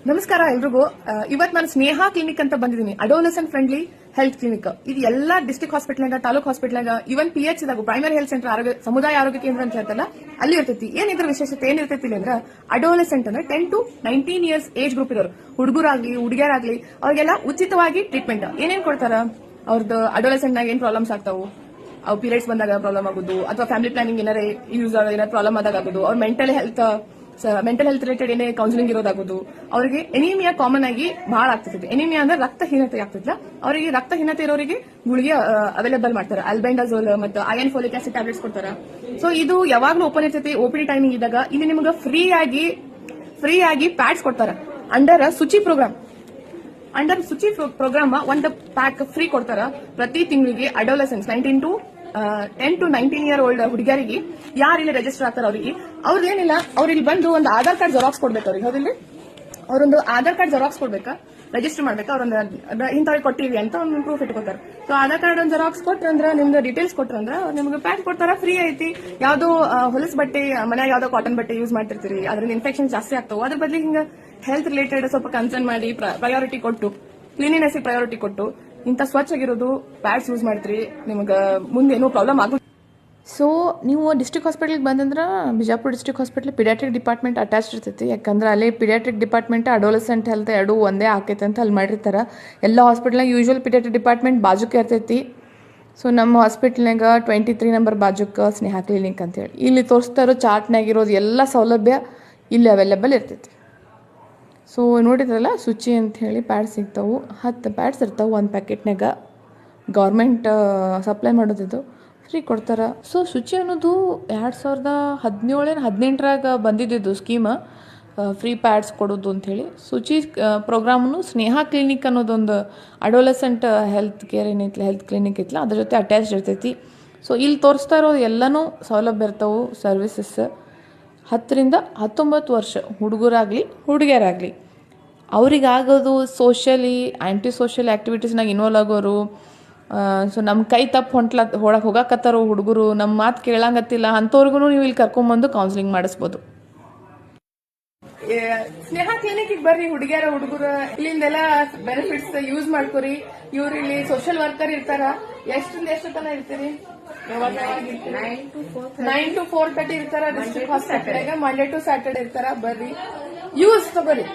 ನಮಸ್ಕಾರ ಎಲ್ರಿಗೂ. ಇವತ್ತು ನಾನು ಸ್ನೇಹ ಕ್ಲಿನಿಕ್ ಅಂತ ಬಂದಿದ್ದೀನಿ. Adolescent friendly health clinic. ಇದು ಎಲ್ಲಾ ಡಿಸ್ಟ್ರಿಕ್ಟ್ ಹಾಸ್ಪಿಟಲ್, ತಾಲೂಕ್ ಹಾಸ್ಪಿಟಲ್, ಇವನ್ PH ಪ್ರೈಮರಿ ಹೆಲ್ತ್ ಸೆಂಟರ್, ಸಮುದಾಯ ಆರೋಗ್ಯ ಕೇಂದ್ರ ಅಂತ ಹೇಳ್ತಲ್ಲ, ಅಲ್ಲಿ ಇರ್ತೈತಿ. ಏನಿದ್ರ ವಿಶೇಷತೆ ಏನಿರ್ತೈತಿ ಅಂದ್ರೆ, ಅಡೋಲೆಸೆಂಟ್ ಅಂದ್ರೆ 10 to 19 ಇಯರ್ಸ್ ಏಜ್ ಗ್ರೂಪ್ ಇರೋರು, ಹುಡುಗರಾಗ್ಲಿ ಹುಡುಗಿಯರಾಗ್ಲಿ, ಅವ್ರಿಗೆಲ್ಲ ಉಚಿತವಾಗಿ ಟ್ರೀಟ್ಮೆಂಟ್. ಏನೇನ್ ಕೊಡ್ತಾರ? ಅವ್ರದ್ದು ಅಡೋಲೆಸೆಂಟ್ ನಾಗ ಏನ್ ಪ್ರಾಬ್ಲಮ್ಸ್ ಆಗ್ತಾವು, ಅವು ಪೀರಿಯಡ್ಸ್ ಬಂದಾಗ ಪ್ರಾಬ್ಲಮ್ ಆಗೋದು, ಅಥವಾ ಫ್ಯಾಮಿಲಿ ಪ್ಲಾನಿಂಗ್ ಏನಾರ ಪ್ರಾಬ್ಲಮ್ ಆದಾಗ ಆಗೋದು, ಅವ್ರ ಮೆಂಟಲ್ ಹೆಲ್ತ್ ರಿಲೇಟೆಡ್ ಏನೇ ಕೌನ್ಸಿಲಿಂಗ್ ಇರೋದಾಗೋದು, ಅವರಿಗೆ ಎನಿಮಿಯಾ ಕಾಮನ್ ಆಗಿ ಬಹಳ ಆಗ್ತಿರ್ತದೆ. ಎನಿಮಿಯಾ ಅಂದ್ರೆ ರಕ್ತಹೀನತೆ ಆಗ್ತಿಲ್ಲ. ಅವರಿಗೆ ರಕ್ತಹೀನತೆ ಇರೋರಿಗೆ ಗುಳಿಗೆ ಅವೈಲೇಬಲ್ ಮಾಡ್ತಾರೆ. ಅಲ್ಬೆಂಡಾಜೋಲ್ ಮತ್ತು ಐರನ್ ಫೋಲಿಕ್ ಆಸಿಡ್ ಟ್ಯಾಬ್ಲೆಟ್ಸ್ ಕೊಡ್ತಾರೆ. ಸೊ ಇದು ಯಾವಾಗ್ಲೂ ಓಪನ್ ಇರ್ತೈತಿ. OPD ಟೈಮಿಂಗ್ ಇದ್ದಾಗ ಇಲ್ಲಿ ನಿಮ್ಗೆ ಫ್ರೀ ಆಗಿ ಪ್ಯಾಡ್ಸ್ ಕೊಡ್ತಾರೆ. ಅಂಡರ್ ಸುಚಿ ಪ್ರೋಗ್ರಾಮ್ ಒಂದು ಪ್ಯಾಕ್ ಫ್ರೀ ಕೊಡ್ತಾರ ಪ್ರತಿ ತಿಂಗಳಿಗೆ. ಅಡೋಲೆಸೆನ್ಸ್ 10 to 19 ಇಯರ್ ಓಲ್ಡ್ ಹುಡುಗಿಯರಿಗೆ ಯಾರು ಇಲ್ಲಿ ರಿಜಿಸ್ಟರ್ ಆಗ್ತಾರ ಅವ್ರಿಗೇನಿಲ್ಲ, ಅವ್ರು ಇಲ್ಲಿ ಬಂದು ಒಂದು ಆಧಾರ್ ಕಾರ್ಡ್ ಜೆರಾಕ್ಸ್ ಕೊಡ್ಬೇಕು. ಅವ್ರಿಗೆ ಹೌದಿಲ್ಲ, ಅವರೊಂದು ಆಧಾರ್ ಕಾರ್ಡ್ ಜೆರಾಕ್ಸ್ ಕೊಡ್ಬೇಕಾ, ರಿಜಿಸ್ಟರ್ ಮಾಡ್ಬೇಕಾ, ಅವ್ರೊಂದು ಇಂಥವ್ರಿಗೆ ಕೊಟ್ಟಿವಿ ಅಂತ ಒಂದು ಪ್ರೂಫ್ ಇಟ್ಕೋತಾರೆ. ಸೊ ಆಧಾರ್ ಕಾರ್ಡ್ ಒಂದು ಜೆರಾಕ್ಸ್ ಕೊಟ್ರಂದ್ರ, ನಿಮ್ದು ಡೀಟೇಲ್ಸ್ ಕೊಟ್ರಂದ್ರ ನಿಮ್ಗೆ ಪ್ಯಾಕ್ ಕೊಡ್ತಾರ, ಫ್ರೀ ಐತಿ. ಯಾವ್ದೋ ಹೊಲಸ್ ಬಟ್ಟೆ, ಮನ್ಯಾಗ ಯಾವ್ದೋ ಕಾಟನ್ ಬಟ್ಟೆ ಯೂಸ್ ಮಾಡ್ತಿರ್ತೀರಿ, ಅದ್ರಿಂದ ಇನ್ಫೆಕ್ಷನ್ ಜಾಸ್ತಿ ಆಗ್ತಾವ. ಅದ್ರ ಬದಲಿಗೆ ಹಿಂಗ ಹೆಲ್ತ್ ರಿಲೇಟೆಡ್ ಸ್ವಲ್ಪ ಕನ್ಸರ್ನ್ ಮಾಡಿ ಪ್ರಯಾರಿಟಿ ಕೊಟ್ಟು, ಕ್ಲೀನಿನೆಸ್ ಪ್ರಯಾರಿಟಿ ಕೊಟ್ಟು ಇಂಥ ಸ್ವಚ್ಛಾಗಿರೋದು ಪ್ಯಾಡ್ಸ್ ಯೂಸ್ ಮಾಡ್ತೀರಿ, ನಿಮ್ಗೆ ಮುಂದೇನೋ ಪ್ರಾಬ್ಲಮ್ ಆಗುತ್ತೆ. ಸೊ ನೀವು ಡಿಸ್ಟ್ರಿಕ್ಟ್ ಹಾಸ್ಪಿಟ್ಲಿಗೆ ಬಂದಂದ್ರೆ Bijapur district hospital paediatric department attach ಇರ್ತೈತಿ. ಯಾಕಂದ್ರೆ ಅಲ್ಲಿ ಪಿಡಿಯಾಟ್ರಿಕ್ ಡಿಪಾರ್ಟ್ಮೆಂಟ್ ಅಡೋಲೆಸೆಂಟ್ ಹೆಲ್ತ್ ಎರಡು ಒಂದೇ ಆಕೈತೆ ಅಂತ ಅಲ್ಲಿ ಮಾಡಿರ್ತಾರೆ. ಎಲ್ಲ ಹಾಸ್ಪಿಟ್ಲಾಗ ಯೂಶ್ವಲ್ ಪಿಡಿಯಾಟ್ರಿಕ್ ಡಿಪಾರ್ಟ್ಮೆಂಟ್ ಬಾಜುಕ್ಕೆ ಇರ್ತೈತಿ. ಸೊ ನಮ್ಮ ಹಾಸ್ಪಿಟ್ಲ್ನಾಗ 23 ನಂಬರ್ ಬಾಜುಕ್ಕೆ ಸ್ನೇಹ ಕ್ಲಿನಿಕ್ ಅಂತೇಳಿ ಇಲ್ಲಿ ತೋರಿಸ್ತಾ ಇರೋ ಚಾರ್ಟ್ನಾಗಿರೋದು ಎಲ್ಲ ಸೌಲಭ್ಯ ಇಲ್ಲಿ ಅವೈಲೇಬಲ್ ಇರ್ತೈತಿ. ಸೊ ನೋಡಿದ್ರಲ್ಲ, ಶುಚಿ ಅಂತ ಹೇಳಿ ಪ್ಯಾಡ್ಸ್ ಸಿಗ್ತಾವೆ. 10 ಪ್ಯಾಡ್ಸ್ ಇರ್ತಾವೆ ಒಂದು ಪ್ಯಾಕೆಟ್ನಾಗ. ಗೌರ್ಮೆಂಟ್ ಸಪ್ಲೈ ಮಾಡೋದಿದ್ದು ಫ್ರೀ ಕೊಡ್ತಾರೆ. ಸೊ ಶುಚಿ ಅನ್ನೋದು 2017-18 ಬಂದಿದ್ದು ಸ್ಕೀಮ್, ಫ್ರೀ ಪ್ಯಾಡ್ಸ್ ಕೊಡೋದು ಅಂಥೇಳಿ. ಶುಚಿ ಪ್ರೋಗ್ರಾಮನ್ನು ಸ್ನೇಹ ಕ್ಲಿನಿಕ್ ಅನ್ನೋದೊಂದು ಅಡೋಲೆಸೆಂಟ್ ಹೆಲ್ತ್ ಕೇರ್ ಏನೈತಿಲ್ಲ, ಹೆಲ್ತ್ ಕ್ಲಿನಿಕ್ ಐತಿಲ್ಲ, ಅದ್ರ ಜೊತೆ ಅಟ್ಯಾಚ್ ಇರ್ತೈತಿ. ಸೊ ಇಲ್ಲಿ ತೋರಿಸ್ತಾ ಇರೋದು ಎಲ್ಲನೂ ಸೌಲಭ್ಯ ಇರ್ತಾವೆ. ಸರ್ವಿಸಸ್ 10 ರಿಂದ 19 ವರ್ಷ ಹುಡುಗರಾಗಲಿ ಹುಡುಗಿಯರಾಗಲಿ, ಅವ್ರಿಗಾಗೋದು ಸೋಷಿಯಲಿ ಆ್ಯಂಟಿ ಸೋಷಿಯಲ್ ಆ್ಯಕ್ಟಿವಿಟೀಸ್ನಾಗ ಇನ್ವಾಲ್ವ್ ಆಗೋರು. ಸೊ ನಮ್ಮ ಕೈ ತಪ್ಪು ಹೋಗಕತ್ತಾರೋ ಹುಡುಗರು, ನಮ್ಮ ಮಾತು ಕೇಳಂಗತ್ತಿಲ್ಲ, ಅಂಥವ್ರಿಗೂ ನೀವು ಇಲ್ಲಿ ಕರ್ಕೊಂಬಂದು ಕೌನ್ಸಿಲಿಂಗ್ ಮಾಡಿಸ್ಬೋದು. ಸ್ನೇಹ ಕ್ಲಿನಿಕ್ ಬರ್ರಿ ಹುಡುಗಿಯರ ಹುಡುಗರ, ಇಲ್ಲಿಂದೆಲ್ಲ ಬೆನಿಫಿಟ್ಸ್ ಯೂಸ್ ಮಾಡ್ಕೊರಿ. ಇವ್ರು ಇಲ್ಲಿ ಸೋಷಿಯಲ್ ವರ್ಕರ್ ಇರ್ತಾರ. ಎಷ್ಟರಿಂದ ಎಷ್ಟು ತನ ಇರ್ತೀರಿ? 9 to 4:30 ಇರ್ತಾರ district hospital. Monday to Saturday ಇರ್ತಾರ. ಬರ್ರಿ, ಯೂಸ್ ತಗೋರಿ.